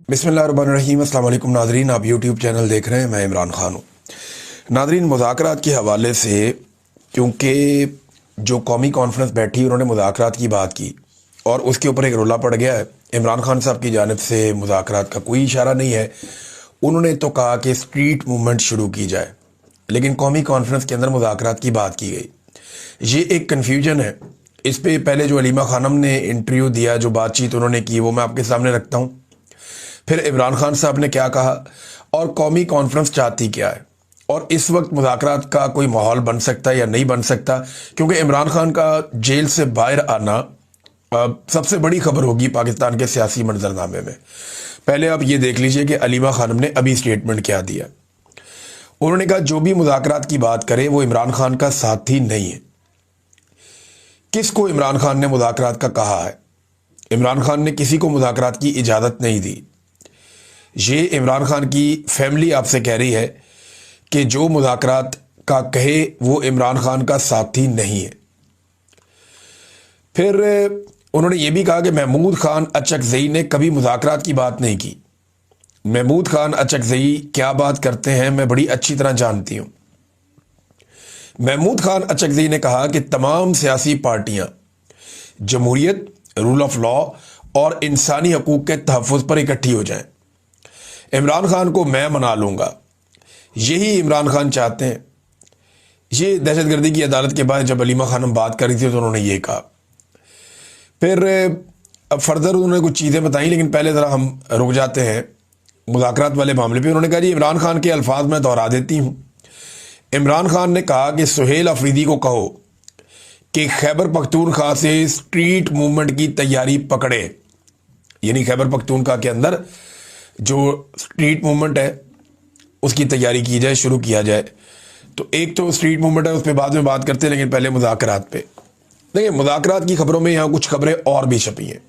बिस्मिल्लाहिर्रहमानिर्रहीम। अस्सलाम वालेकुम नाज़रीन, आप यूट्यूब चैनल देख रहे हैं, मैं इमरान खान हूँ। नाज़रीन, मुज़ाकरात के हवाले से क्योंकि जो कौमी कॉन्फ्रेंस बैठी उन्होंने मुज़ाकरात की बात की और उसके ऊपर एक रोला पड़ गया है। इमरान खान साहब की जानिब से मुज़ाकरात का कोई इशारा नहीं है। उन्होंने तो कहा कि स्ट्रीट मूवमेंट शुरू की जाए, लेकिन कौमी कॉन्फ्रेंस के अंदर मुज़ाकरात की बात की गई। ये एक कन्फ्यूजन है। इस पे पहले जो अलीमा खानम ने इंटरव्यू दिया, जो बातचीत उन्होंने की, वो मैं आपके सामने रखता हूँ। फिर इमरान खान साहब ने क्या कहा और कौमी कॉन्फ्रेंस चाहती क्या है, और इस वक्त मुज़ाकरात का कोई माहौल बन सकता है या नहीं बन सकता, क्योंकि इमरान खान का जेल से बाहर आना सबसे बड़ी खबर होगी पाकिस्तान के सियासी मंजरनामे में। पहले आप ये देख लीजिए कि अलीमा खानम ने अभी स्टेटमेंट क्या दिया। उन्होंने कहा जो भी मुज़ाकरात की बात करे वो इमरान खान का साथी नहीं है। किसको इमरान खान ने मुज़ाकरात का कहा है? इमरान खान ने किसी को मुज़ाकरात की इजाज़त नहीं दी। ये इमरान खान की फैमिली आपसे कह रही है कि जो मुज़ाकरात का कहे वो इमरान खान का साथी नहीं है। फिर उन्होंने ये भी कहा कि महमूद खान अचकज़ई ने कभी मुज़ाकरात की बात नहीं की। महमूद खान अचकज़ई क्या बात करते हैं मैं बड़ी अच्छी तरह जानती हूँ। महमूद खान अचकज़ई ने कहा कि तमाम सियासी पार्टियाँ जमहूरियत, रूल ऑफ लॉ और इंसानी हकूक़ के तहफ़्फ़ुज़ पर इकट्ठी हो जाएं। इमरान खान को मैं मना लूँगा, यही इमरान खान चाहते हैं। ये दहशतगर्दी की अदालत के बाद जब अलीमा खानम बात कर रही थी तो उन्होंने ये कहा। फिर अब फर्दर उन्होंने कुछ चीज़ें बताई, लेकिन पहले ज़रा हम रुक जाते हैं मुज़ाकरात वाले मामले पे। उन्होंने कहा जी इमरान खान के अल्फाज मैं दोहरा देती हूँ। इमरान खान ने कहा कि सुहेल अफरीदी को कहो कि खैबर पख्तूनख्वा से स्ट्रीट मूवमेंट की तैयारी पकड़े, यानी खैबर पख्तूनख्वा के अंदर जो स्ट्रीट मूवमेंट है उसकी तैयारी की जाए, शुरू किया जाए। तो एक तो स्ट्रीट मूवमेंट है, उस पर बाद में बात करते हैं, लेकिन पहले मुज़ाकरात पे देखिए। मुज़ाकरात की खबरों में यहाँ कुछ खबरें और भी छपी हैं।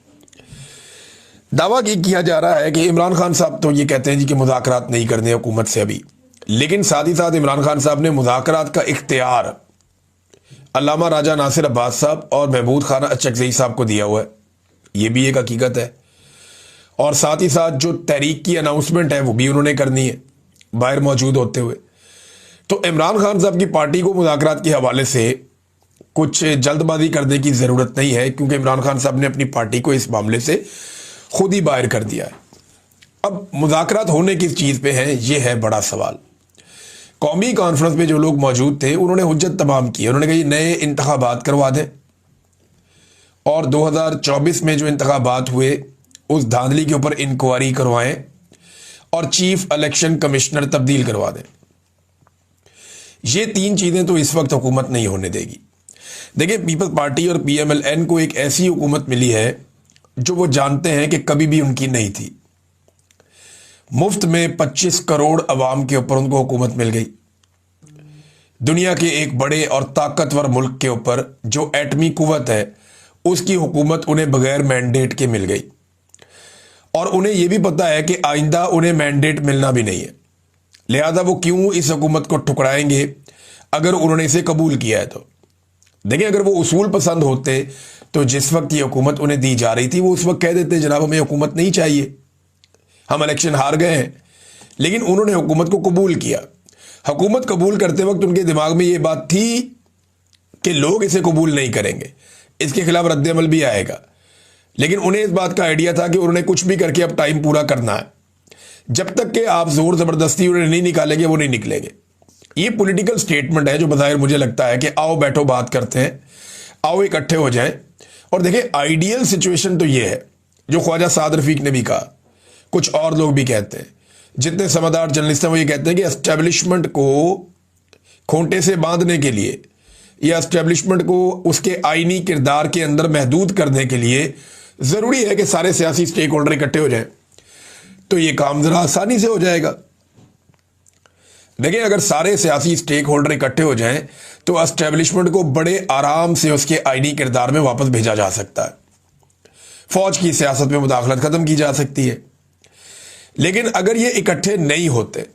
दावा ये किया जा रहा है कि इमरान खान साहब तो ये कहते हैं जी कि मुज़ाकरात नहीं करने हुकूमत से अभी, लेकिन साथ ही साथ इमरान खान साहब ने मुज़ाकरात का इख्तियार अल्लामा राजा नासिर अब्बास साहब और महमूद खान अचकज़ई साहब को दिया हुआ है। ये भी एक हकीकत है। और साथ ही साथ जो तहरीक की अनाउंसमेंट है वो भी उन्होंने करनी है बाहर मौजूद होते हुए। तो इमरान खान साहब की पार्टी को मुज़ाकरात के हवाले से कुछ जल्दबाजी करने की ज़रूरत नहीं है, क्योंकि इमरान खान साहब ने अपनी पार्टी को इस मामले से खुद ही बाहर कर दिया है। अब मुज़ाकरात होने किस चीज़ पे हैं, ये है बड़ा सवाल। कौमी कॉन्फ्रेंस में जो लोग मौजूद थे उन्होंने हुज्जत तमाम की। उन्होंने कहा नए इंतखाबात करवा दें और 2024 में जो इंतखाबात हुए उस धांधली के ऊपर इंक्वायरी करवाएं और चीफ इलेक्शन कमिश्नर तब्दील करवा दें। ये तीन चीज़ें तो इस वक्त हुकूमत नहीं होने देगी। देखिए, पीपल्स पार्टी और PMLN को एक ऐसी हुकूमत मिली है जो वो जानते हैं कि कभी भी उनकी नहीं थी। मुफ्त में 25 करोड़ अवाम के ऊपर उनको हुकूमत मिल गई। दुनिया के एक बड़े और ताकतवर मुल्क के ऊपर जो एटमी कुव्वत है उसकी हुकूमत उन्हें बगैर मैंडेट के मिल गई, और उन्हें यह भी पता है कि आइंदा उन्हें मैंडेट मिलना भी नहीं है। लिहाजा वो क्यों इस हुकूमत को ठुकराएंगे अगर उन्होंने इसे कबूल किया है तो। देखिए, अगर वो उसूल पसंद होते तो जिस वक्त ये हुकूमत उन्हें दी जा रही थी वो उस वक्त कह देते जनाब हमें हुकूमत नहीं चाहिए, हम इलेक्शन हार गए हैं। लेकिन उन्होंने हुकूमत को कबूल किया। हुकूमत कबूल करते वक्त उनके दिमाग में ये बात थी कि लोग इसे कबूल नहीं करेंगे, इसके खिलाफ रद्द-ए-अमल भी आएगा। लेकिन उन्हें इस बात का आइडिया था कि उन्होंने कुछ भी करके अब टाइम पूरा करना है। जब तक कि आप जोर ज़बरदस्ती उन्हें नहीं निकालेंगे वो नहीं निकलेंगे। ये पॉलिटिकल स्टेटमेंट है जो बज़ाहिर मुझे लगता है कि आओ बैठो बात करते हैं, आओ इकट्ठे हो जाएं। और देखिए, आइडियल सिचुएशन तो ये है जो ख्वाजा साद रफीक ने भी कहा, कुछ और लोग भी कहते हैं, जितने समझदार जर्नलिस्ट हैं वो ये कहते हैं कि एस्टेब्लिशमेंट को खूंटे से बांधने के लिए या एस्टेब्लिशमेंट को उसके आईनी किरदार के अंदर महदूद करने के लिए ज़रूरी है कि सारे सियासी स्टेक होल्डर इकट्ठे हो जाएं, तो ये काम ज़रा आसानी से हो जाएगा। देखिए, अगर सारे सियासी स्टेक होल्डर इकट्ठे हो जाएं तो एस्टेब्लिशमेंट को बड़े आराम से उसके आईनी किरदार में वापस भेजा जा सकता है। फौज की सियासत में मुदाखलत ख़त्म की जा सकती है। लेकिन अगर ये इकट्ठे नहीं होते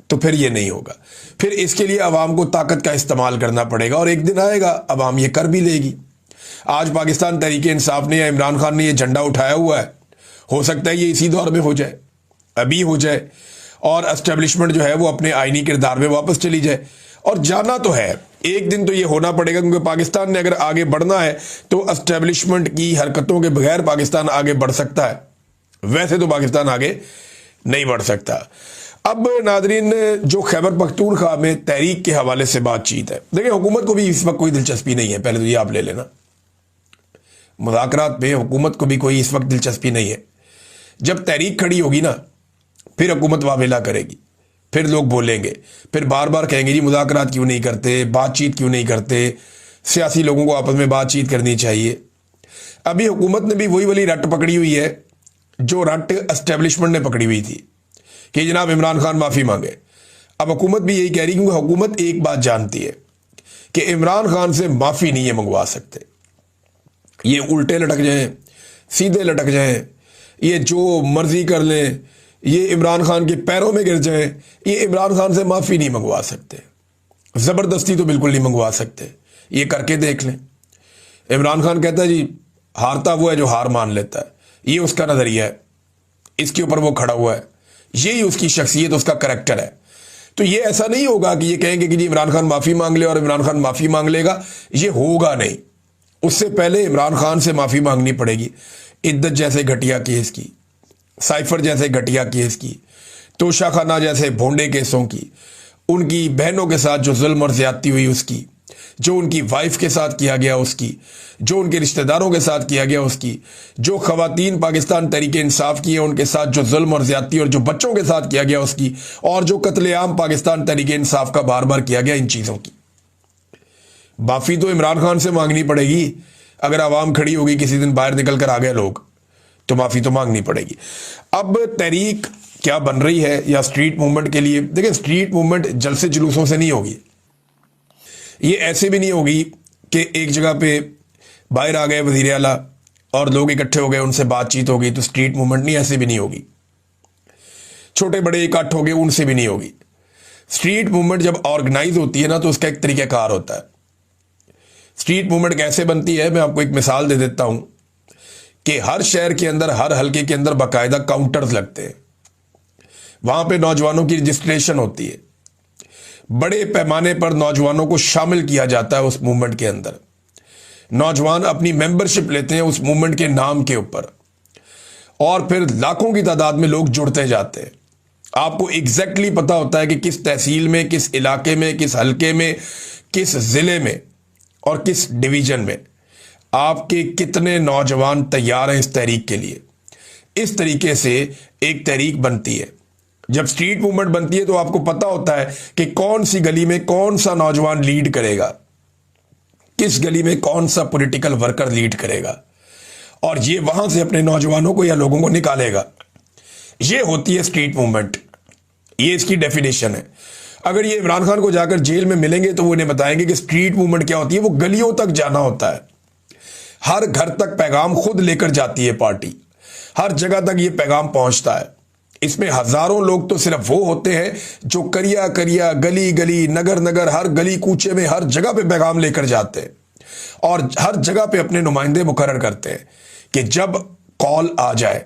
तो फिर ये नहीं होगा। फिर इसके लिए अवाम को ताकत का इस्तेमाल करना पड़ेगा, और एक दिन आएगा अवाम ये कर भी लेगी। आज पाकिस्तान तहरीक इंसाफ ने या इमरान खान ने ये झंडा उठाया हुआ है, हो सकता है ये इसी दौर में हो जाए। अभी हो जाए और एस्टेब्लिशमेंट जो है वो अपने आईनी किरदार में वापस चली जाए। और जाना तो है, एक दिन तो ये होना पड़ेगा, क्योंकि पाकिस्तान ने अगर आगे बढ़ना है तो एस्टेब्लिशमेंट की हरकतों के बगैर पाकिस्तान आगे बढ़ सकता है, वैसे तो पाकिस्तान आगे नहीं बढ़ सकता। अब नादरीन, जो खैबर पख्तूनख्वा में तहरीक के हवाले से बातचीत है, देखिए हुकूमत को भी इस वक्त कोई दिलचस्पी नहीं है, पहले तो ये आप ले लेना। मुज़ाकरात में हुकूमत को भी कोई इस वक्त दिलचस्पी नहीं है। जब तहरीक खड़ी होगी ना, फिर हुकूमत वावेला करेगी, फिर लोग बोलेंगे, फिर बार बार कहेंगे जी मुज़ाकरात क्यों नहीं करते, बातचीत क्यों नहीं करते, सियासी लोगों को आपस में बातचीत करनी चाहिए। अभी हुकूमत ने भी वही वाली रट पकड़ी हुई है जो रट एस्टेब्लिशमेंट ने पकड़ी हुई थी कि जनाब इमरान खान माफ़ी मांगे। अब हुकूमत भी यही कह रही, क्योंकि हुकूमत एक बात जानती है कि इमरान खान से माफ़ी नहीं है मंगवा सकते। ये उल्टे लटक जाएं, सीधे लटक जाएं, ये जो मर्जी कर लें, ये इमरान खान के पैरों में गिर जाएं, ये इमरान खान से माफ़ी नहीं मंगवा सकते। ज़बरदस्ती तो बिल्कुल नहीं मंगवा सकते, ये करके देख लें। इमरान खान कहता है जी हारता वो है जो हार मान लेता है, ये उसका नज़रिया है, इसके ऊपर वो खड़ा हुआ है, यही उसकी शख्सियत, उसका करैक्टर है। तो ये ऐसा नहीं होगा कि ये कहेंगे कि जी इमरान खान माफ़ी मांग ले और इमरान खान माफ़ी मांग लेगा, ये होगा नहीं। उससे पहले इमरान खान से माफ़ी मांगनी पड़ेगी इद्दत जैसे घटिया केस की, साइफर जैसे घटिया केस की, तोशा खाना जैसे भोंडे केसों की, उनकी बहनों के साथ जो जुल्म और ज्यादती हुई उसकी, जो उनकी वाइफ के साथ किया गया उसकी, जो उनके रिश्तेदारों के साथ किया गया उसकी, जो खवातीन पाकिस्तान तहरीके इंसाफ की है उनके साथ जो जुल्म और ज्यादती और जो बच्चों के साथ किया गया उसकी, और जो कत्लेआम पाकिस्तान तहरीके इंसाफ का बार बार किया गया, इन चीज़ों की माफ़ी तो इमरान खान से मांगनी पड़ेगी। अगर आवाम खड़ी होगी, किसी दिन बाहर निकल कर आ गए लोग, तो माफ़ी तो मांगनी पड़ेगी। अब तहरीक क्या बन रही है या स्ट्रीट मूवमेंट के लिए, देखिए स्ट्रीट मूवमेंट जलसे जुलूसों से नहीं होगी, ये ऐसे भी नहीं होगी कि एक जगह पे बाहर आ गए वज़ीर आला और लोग इकट्ठे हो गए, उनसे बातचीत हो गई, तो स्ट्रीट मूवमेंट नहीं, ऐसे भी नहीं होगी। छोटे बड़े इकट्ठ हो गए, उनसे भी नहीं होगी। स्ट्रीट मूवमेंट जब ऑर्गेनाइज होती है ना, तो उसका एक तरीक़ाकार होता है। स्ट्रीट मूवमेंट कैसे बनती है, मैं आपको एक मिसाल दे देता हूं कि हर शहर के अंदर, हर हल्के के अंदर बाकायदा काउंटर्स लगते हैं, वहां पे नौजवानों की रजिस्ट्रेशन होती है, बड़े पैमाने पर नौजवानों को शामिल किया जाता है उस मूवमेंट के अंदर। नौजवान अपनी मेंबरशिप लेते हैं उस मूवमेंट के नाम के ऊपर, और फिर लाखों की तादाद में लोग जुड़ते जाते हैं। आपको एग्जैक्टली पता होता है कि किस तहसील में, किस इलाके में, किस हल्के में, किस जिले में और किस डिवीजन में आपके कितने नौजवान तैयार हैं इस तहरीक के लिए। इस तरीके से एक तहरीक बनती है। जब स्ट्रीट मूवमेंट बनती है तो आपको पता होता है कि कौन सी गली में कौन सा नौजवान लीड करेगा, किस गली में कौन सा पॉलिटिकल वर्कर लीड करेगा, और ये वहां से अपने नौजवानों को या लोगों को निकालेगा। ये होती है स्ट्रीट मूवमेंट, ये इसकी डेफिनेशन है। अगर ये इमरान खान को जाकर जेल में मिलेंगे तो वो इन्हें बताएंगे कि स्ट्रीट मूवमेंट क्या होती है। वो गलियों तक जाना होता है, हर घर तक पैगाम खुद लेकर जाती है पार्टी, हर जगह तक ये पैगाम पहुंचता है। इसमें हजारों लोग तो सिर्फ वो होते हैं जो करिया करिया, गली गली, नगर नगर, हर गली कूचे में, हर जगह पे पैगाम लेकर जाते हैं और हर जगह पे अपने नुमाइंदे मुकर्रर करते हैं कि जब कॉल आ जाए,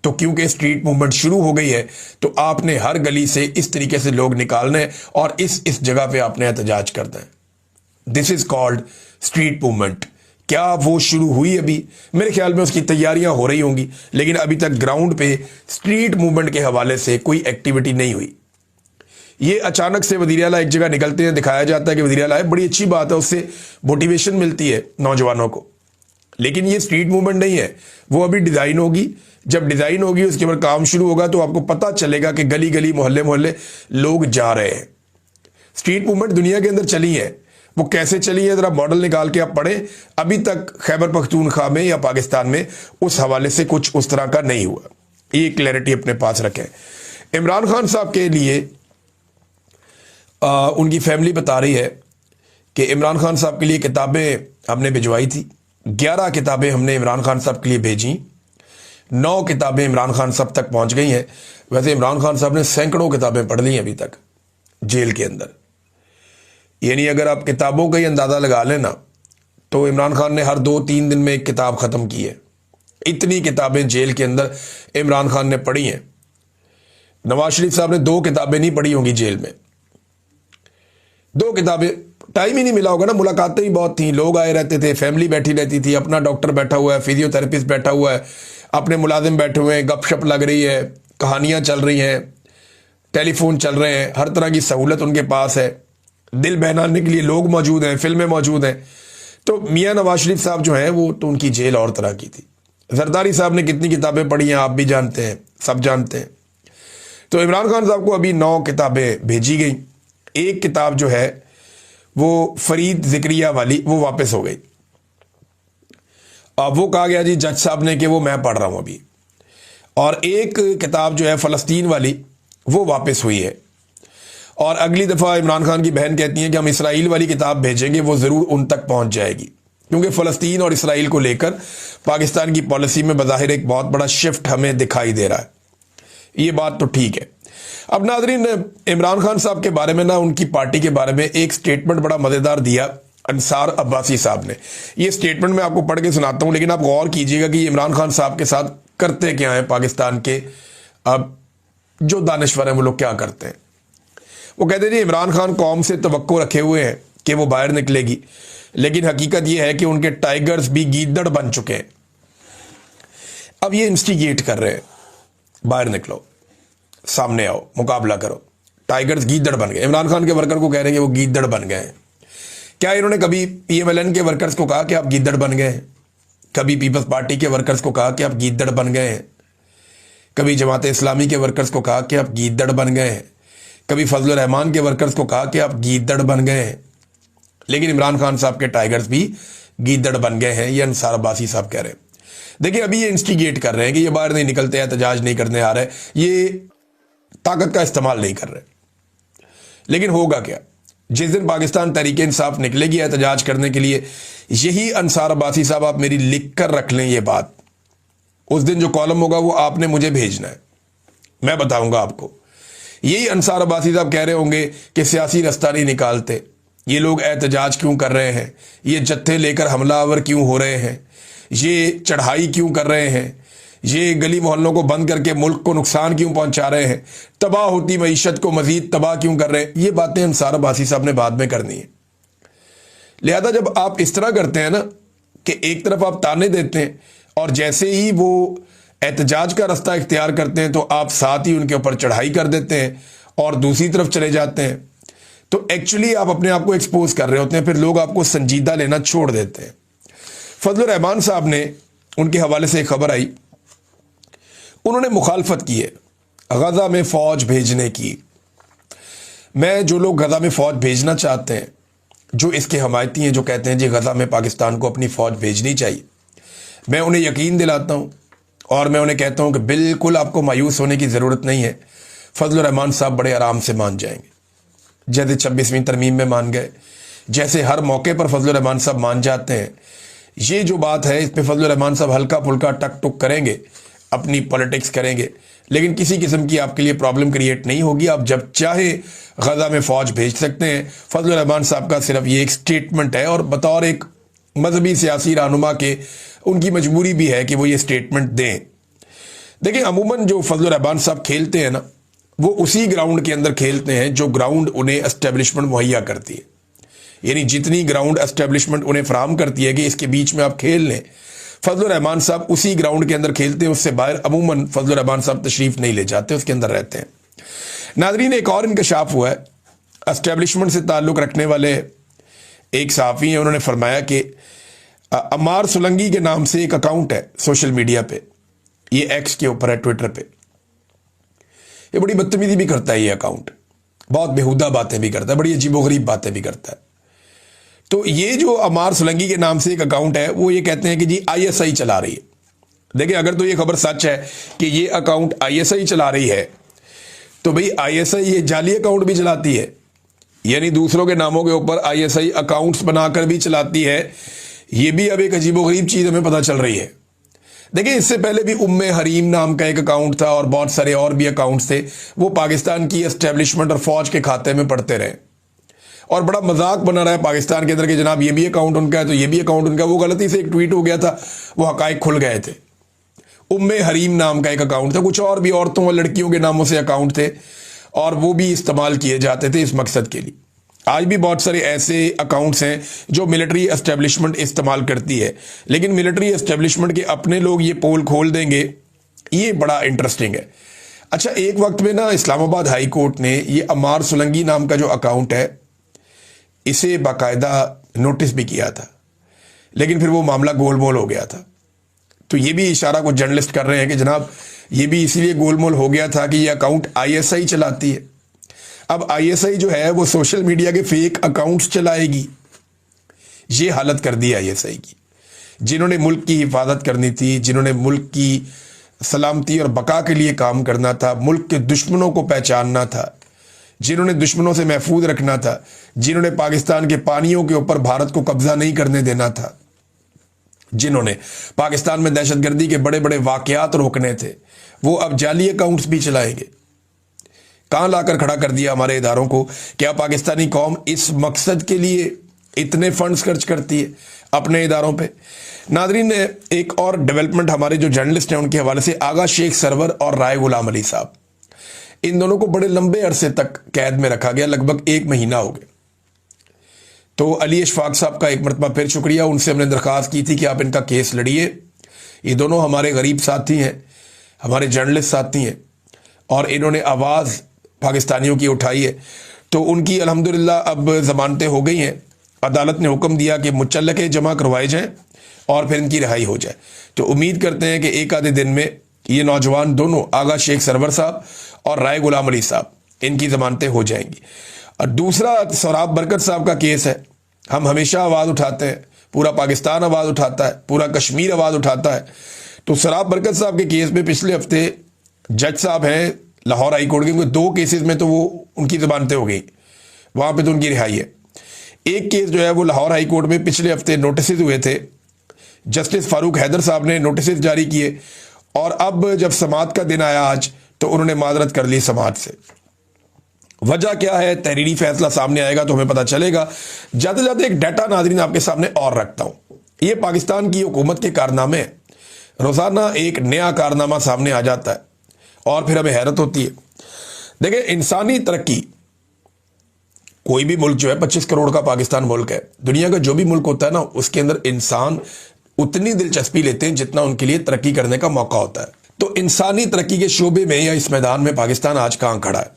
तो क्योंकि स्ट्रीट मूवमेंट शुरू हो गई है तो आपने हर गली से इस तरीके से लोग निकालने हैं और इस जगह पे आपने एहतजाज करना है। This is called street movement. क्या वो शुरू हुई? अभी मेरे ख्याल में उसकी तैयारियां हो रही होंगी, लेकिन अभी तक ग्राउंड पे स्ट्रीट मूवमेंट के हवाले से कोई एक्टिविटी नहीं हुई। ये अचानक से वज़ीर आला एक जगह निकलते हैं, दिखाया जाता है कि वज़ीर आला है, बड़ी अच्छी बात है, उससे मोटिवेशन मिलती है नौजवानों को, लेकिन ये स्ट्रीट मूवमेंट नहीं है। वो अभी डिज़ाइन होगी, जब डिज़ाइन होगी उसके बाद काम शुरू होगा तो आपको पता चलेगा कि गली गली, मोहल्ले मोहल्ले लोग जा रहे हैं। स्ट्रीट मूवमेंट दुनिया के अंदर चली है, वो कैसे चली है जरा मॉडल निकाल के आप पढ़ें। अभी तक खैबर पख्तूनख्वा में या पाकिस्तान में उस हवाले से कुछ उस तरह का नहीं हुआ। ये क्लैरिटी अपने पास रखें। इमरान खान साहब के लिए उनकी फैमिली बता रही है कि इमरान खान साहब के लिए किताबें हमने भिजवाई थी, 11 किताबें हमने इमरान खान साहब के लिए भेजी, 9 किताबें इमरान खान साहब तक पहुंच गई हैं। वैसे इमरान खान साहब ने सैकड़ों किताबें पढ़ ली अभी तक जेल के अंदर। यानी अगर आप किताबों का ही अंदाज़ा लगा लेना तो इमरान खान ने हर 2-3 दिन में एक किताब ख़त्म की है। इतनी किताबें जेल के अंदर इमरान खान ने पढ़ी हैं। नवाज शरीफ साहब ने 2 किताबें नहीं पढ़ी होंगी जेल में, 2 किताबें, टाइम ही नहीं मिला होगा ना, मुलाकातें ही बहुत थी, लोग आए रहते थे, फैमिली बैठी रहती थी, अपना डॉक्टर बैठा हुआ है, फिजियोथेरेपिस्ट बैठा हुआ है, अपने मुलाजिम बैठे हुए हैं, गपशप लग रही है, कहानियां चल रही हैं, टेलीफोन चल रहे हैं, हर तरह की सहूलत उनके पास है, दिल बहलाने के लिए लोग मौजूद हैं, फिल्में मौजूद हैं। तो मियाँ नवाज शरीफ साहब जो हैं वो तो उनकी जेल और तरह की थी। जरदारी साहब ने कितनी किताबें पढ़ी हैं आप भी जानते हैं, सब जानते हैं। तो इमरान खान साहब को अभी 9 किताबें भेजी गई, एक किताब जो है वो फरीद जिक्रिया वाली वो वापस हो गई। अब वो कहा गया जी जज साहब ने कि वो मैं पढ़ रहा हूं अभी, और एक किताब जो है फ़लस्तीन वाली वो वापस हुई है। और अगली दफ़ा इमरान खान की बहन कहती हैं कि हम इसराइल वाली किताब भेजेंगे, वो ज़रूर उन तक पहुंच जाएगी, क्योंकि फ़लस्तीन और इसराइल को लेकर पाकिस्तान की पॉलिसी में बज़ाहिर एक बहुत बड़ा शिफ्ट हमें दिखाई दे रहा है। ये बात तो ठीक है। अब नाज़रीन, इमरान खान साहब के बारे में ना, उनकी पार्टी के बारे में एक स्टेटमेंट बड़ा मज़ेदार दिया अंसार अब्बासी साहब ने। ये स्टेटमेंट मैं आपको पढ़ के सुनाता हूँ, लेकिन आप गौर कीजिएगा कि इमरान खान साहब के साथ करते क्या है पाकिस्तान के अब जो दानिश्वर हैं वो लोग क्या करते हैं। वो कहते हैं जी इमरान खान कौम से तवक्को रखे हुए हैं कि वो बाहर निकलेगी, लेकिन हकीकत ये है कि उनके टाइगर्स भी गीदड़ बन चुके हैं। अब ये इंस्टिगेट कर रहे हैं, बाहर निकलो, सामने आओ, मुकाबला करो। टाइगर्स गीदड़ बन गए, इमरान खान के वर्कर को कह रहे हैं कि वो गीदड़ बन गए हैं। क्या इन्होंने कभी PMLN के वर्कर्स को कहा कि आप गीदड़ बन गए हैं? कभी पीपल्स पार्टी के वर्कर्स को कहा कि आप गीदड़ बन गए हैं? कभी जमात इस्लामी के वर्कर्स को कहा कि आप गीदड़ बन गए हैं? कभी फजलुर रहमान के वर्कर्स को कहा कि आप गीदड़ बन गए हैं? लेकिन इमरान खान साहब के टाइगर्स भी गीदड़ बन गए हैं, ये अंसार अब्बासी साहब कह रहे हैं। देखिए अभी ये इंस्टिगेट कर रहे हैं कि ये बाहर नहीं निकलते, एहतजाज नहीं करने आ रहे, ये ताकत का इस्तेमाल नहीं कर रहे। लेकिन होगा क्या, जिस दिन पाकिस्तान तहरीक इंसाफ निकलेगी एहतजाज करने के लिए, यही अंसार अब्बासी साहब आप मेरी लिख कर रख लें ये बात, उस दिन जो कॉलम होगा वो आपने मुझे भेजना है, मैं बताऊंगा आपको। यही अंसार अब्बासी साहब कह रहे होंगे कि सियासी रास्ता नहीं निकालते, ये लोग एहतजाज क्यों कर रहे हैं, ये जत्थे लेकर हमलावर क्यों हो रहे हैं, ये चढ़ाई क्यों कर रहे हैं, ये गली मोहल्लों को बंद करके मुल्क को नुकसान क्यों पहुंचा रहे हैं, तबाह होती मईशत को मजीद तबाह क्यों कर रहे हैं। ये बातें अंसार अब्बासी साहब ने बाद में करनी है। लिहाजा जब आप इस तरह करते हैं ना कि एक तरफ आप ताने देते हैं और जैसे ही वो एहतजाज का रास्ता इख्तियार करते हैं तो आप साथ ही उनके ऊपर चढ़ाई कर देते हैं और दूसरी तरफ चले जाते हैं, तो एक्चुअली आप अपने आप को एक्सपोज कर रहे होते हैं, फिर लोग आपको संजीदा लेना छोड़ देते हैं। फजलुर रहमान साहब ने, उनके हवाले से एक खबर आई, उन्होंने मुखालफत की है गजा में फौज भेजने की। मैं जो लोग गजा में फौज भेजना चाहते हैं, जो इसके हमायती हैं, जो कहते हैं जी गजा में पाकिस्तान को अपनी फौज भेजनी चाहिए, मैं उन्हें यकीन दिलाता हूं और मैं उन्हें कहता हूं कि बिल्कुल आपको मायूस होने की ज़रूरत नहीं है। फजलुर रहमान साहब बड़े आराम से मान जाएंगे, जैसे 26वीं तरमीम में मान गए, जैसे हर मौके पर फजलुर रहमान साहब मान जाते हैं। ये जो बात है इस पर फजलुर रहमान साहब हल्का फुल्का टक टुक करेंगे, अपनी पॉलिटिक्स करेंगे, लेकिन किसी किस्म की आपके लिए प्रॉब्लम क्रिएट नहीं होगी। आप जब चाहे गजा में फौज भेज सकते हैं। फजलुर रहमान साहब का सिर्फ ये एक स्टेटमेंट है और बतौर एक मजहबी सियासी रहनुमा के उनकी मजबूरी भी है कि वो ये स्टेटमेंट दें। देखिए अमूमन जो फजलुर रहमान साहब खेलते हैं ना, वो उसी ग्राउंड के अंदर खेलते हैं जो ग्राउंड उन्हें एस्टेब्लिशमेंट मुहैया करती है। यानी जितनी ग्राउंड एस्टेब्लिशमेंट उन्हें फराहम करती है कि इसके बीच में आप खेल लें, फजलुर रहमान साहब उसी ग्राउंड के अंदर खेलते हैं। उससे बाहर अमूमन फजलुर रहमान साहब तशरीफ नहीं ले जाते, उसके अंदर रहते हैं। नाज़रीन, एक और इंकशाफ हुआ है। एस्टेब्लिशमेंट से ताल्लुक़ रखने वाले एक सहाफ़ी हैं, उन्होंने फरमाया कि अमार सुलंगी के नाम से एक अकाउंट है सोशल मीडिया पे, ये एक्स के ऊपर है, ट्विटर पे। ये बड़ी बदतमीजी भी करता है, ये अकाउंट बहुत बेहुदा बातें भी करता है, बड़ी अजीबोगरीब बातें भी करता है। तो ये जो अमार सुलंगी के नाम से एक अकाउंट है, वो ये कहते हैं कि जी ISI चला रही है। देखिए अगर तो ये खबर सच है कि ये अकाउंट ISI चला रही है, तो भाई ISI ये जाली अकाउंट भी चलाती है, यानी दूसरों के नामों के ऊपर ISI अकाउंट्स बनाकर भी चलाती है। ये भी अब एक अजीबोगरीब चीज़ हमें पता चल रही है। देखिए इससे पहले भी उम्मे हरीम नाम का एक अकाउंट था और बहुत सारे और भी अकाउंट्स थे, वो पाकिस्तान की एस्टेब्लिशमेंट और फौज के खाते में पड़ते रहे और बड़ा मजाक बना रहा है पाकिस्तान के अंदर कि जनाब ये भी अकाउंट उनका है तो ये भी अकाउंट उनका। वो गलती से एक ट्वीट हो गया था, वो हकायक खुल गए थे। उम्मे हरीम नाम का एक अकाउंट था, कुछ और भी औरतों और लड़कियों के नामों से अकाउंट थे और वो भी इस्तेमाल किए जाते थे इस मकसद के लिए। आज भी बहुत सारे ऐसे अकाउंट्स हैं जो मिलिट्री एस्टेब्लिशमेंट इस्तेमाल करती है, लेकिन मिलिट्री एस्टेब्लिशमेंट के अपने लोग ये पोल खोल देंगे, ये बड़ा इंटरेस्टिंग है। अच्छा, एक वक्त में ना इस्लामाबाद हाई कोर्ट ने ये अमार सुलंगी नाम का जो अकाउंट है इसे बाकायदा नोटिस भी किया था, लेकिन फिर वो मामला गोलमोल हो गया था। तो ये भी इशारा कुछ जर्नलिस्ट कर रहे हैं कि जनाब ये भी इसीलिए गोलमोल हो गया था कि ये अकाउंट आईएसआई चलाती है। अब आईएसआई जो है वो सोशल मीडिया के फेक अकाउंट्स चलाएगी। ये हालत कर दी आईएसआई की। जिन्होंने मुल्क की हिफाजत करनी थी, जिन्होंने मुल्क की सलामती और बका के लिए काम करना था, मुल्क के दुश्मनों को पहचानना था, जिन्होंने दुश्मनों से महफूज रखना था, जिन्होंने पाकिस्तान के पानियों के ऊपर भारत को कब्जा नहीं करने देना था, जिन्होंने पाकिस्तान में दहशतगर्दी के बड़े बड़े वाकयात रोकने थे, वो अब जाली अकाउंट्स भी चलाएंगे। कहां लाकर खड़ा कर दिया हमारे इदारों को। क्या पाकिस्तानी कौम इस मकसद के लिए इतने फंड्स खर्च करती है अपने इदारों पे? नादरीन, एक और डेवलपमेंट हमारे जो जर्नलिस्ट हैं उनके हवाले से, आगा शेख सरवर और राय गुलाम अली साहब, इन दोनों को बड़े लंबे अरसे तक कैद में रखा गया, लगभग 1 महीना हो गया। तो अली इशफाक साहब का एक मरतबा फिर शुक्रिया, उनसे हमने दरख्वास्त की थी कि आप इनका केस लड़िए। ये दोनों हमारे गरीब साथी हैं, हमारे जर्नलिस्ट साथी हैं और इन्होंने आवाज़ पाकिस्तानियों की उठाई है। तो उनकी अल्हम्दुलिल्लाह अब जमानतें हो गई हैं। अदालत ने हुक्म दिया कि मुचल्लके जमा करवाए जाएं और फिर इनकी रिहाई हो जाए। तो उम्मीद करते हैं कि एक आधे दिन में ये नौजवान दोनों, आगा शेख सरवर साहब और राय गुलाम अली साहब, इनकी जमानतें हो जाएंगी। और दूसरा सोराब बरकत साहब का केस है। हम हमेशा आवाज़ उठाते हैं, पूरा पाकिस्तान आवाज़ उठाता है, पूरा कश्मीर आवाज़ उठाता है। तो सोराब बरकत साहब के केस में पिछले हफ्ते जज साहब हैं लाहौर हाई कोर्ट के, क्योंकि 2 केसेस में तो वो उनकी जमानतें हो गई, वहाँ पे तो उनकी रिहाई है। एक केस जो है वो लाहौर हाई कोर्ट में पिछले हफ्ते नोटिस हुए थे, जस्टिस फारूक हैदर साहब ने नोटिस जारी किए और अब जब समाअत का दिन आया आज, तो उन्होंने माजरत कर ली समाअत से। वजह क्या है, तहरीरी फैसला सामने आएगा तो हमें पता चलेगा। जाते जाते एक डाटा नाज़रीन आपके सामने और रखता हूं। ये पाकिस्तान की हुकूमत के कारनामे हैं। रोजाना एक नया कारनामा सामने आ जाता है और फिर हमें हैरत होती है। देखिए, इंसानी तरक्की, कोई भी मुल्क जो है 25 करोड़ का पाकिस्तान मुल्क है, दुनिया का जो भी मुल्क होता है ना, उसके अंदर इंसान उतनी दिलचस्पी लेते हैं जितना उनके लिए तरक्की करने का मौका होता है। तो इंसानी तरक्की के शोबे में या इस मैदान में पाकिस्तान आज कहां खड़ा है?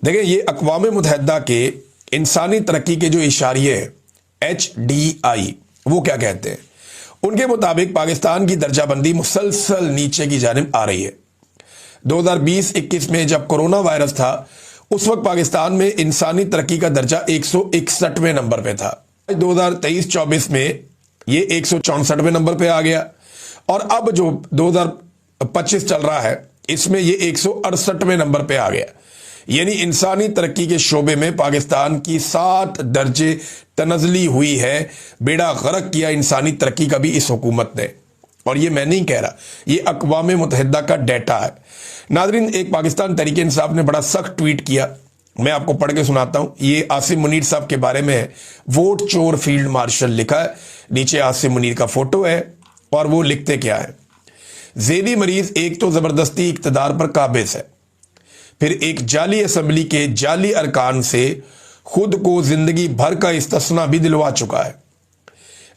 देखिए, ये अक़वाम मुत्तहिदा के इंसानी तरक्की के जो इशारिये HDI, वो क्या कहते हैं? उनके मुताबिक पाकिस्तान की दर्जाबंदी मुसलसल नीचे की जानिब आ रही है। 2020-21 में जब कोरोना वायरस था, उस वक्त पाकिस्तान में इंसानी तरक्की का दर्जा 161वें नंबर पे था। 2023-24 में ये 164वें नंबर पे आ गया और अब जो 2025 चल रहा है, इसमें ये 168वें नंबर पे आ गया। यानी इंसानी तरक्की के शोबे में पाकिस्तान की 7 दर्जे तनज़ली हुई है। बेड़ा गर्क किया इंसानी तरक्की का भी इस हुकूमत ने, और ये मैं नहीं कह रहा, ये अक़वाम मुत्तहिदा का डेटा है। नाज़रीन, एक पाकिस्तान तहरीक इंसाफ ने बड़ा सख्त ट्वीट किया, मैं आपको पढ़ के सुनाता हूं। ये आसिम मुनीर साहब के बारे में है। वोट चोर फील्ड मार्शल लिखा है, नीचे आसिम मुनीर का फोटो है और वो लिखते क्या है? ज़ेदी मरीज एक तो जबरदस्ती इक़्तिदार पर काबिज है, फिर एक जाली असम्बली के जाली अरकान से खुद को जिंदगी भर का इस्तिस्ना भी दिलवा चुका है,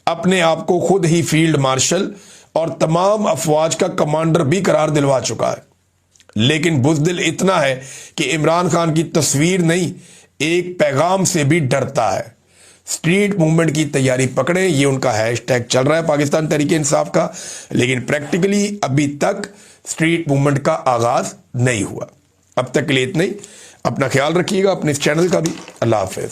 अपने आप को खुद ही फील्ड मार्शल और तमाम अफवाज का कमांडर भी करार दिलवा चुका है। लेकिन बुज़दिल इतना है कि इमरान खान की तस्वीर नहीं, एक पैगाम से भी डरता है। स्ट्रीट मूवमेंट की तैयारी पकड़े, ये उनका हैशटैग चल रहा है पाकिस्तान तहरीक इंसाफ का, लेकिन प्रैक्टिकली अभी तक स्ट्रीट मूवमेंट का आगाज नहीं हुआ। अब तक के लिए इतना ही। अपना ख्याल रखिएगा, अपने इस चैनल का भी। अल्लाह हाफिज।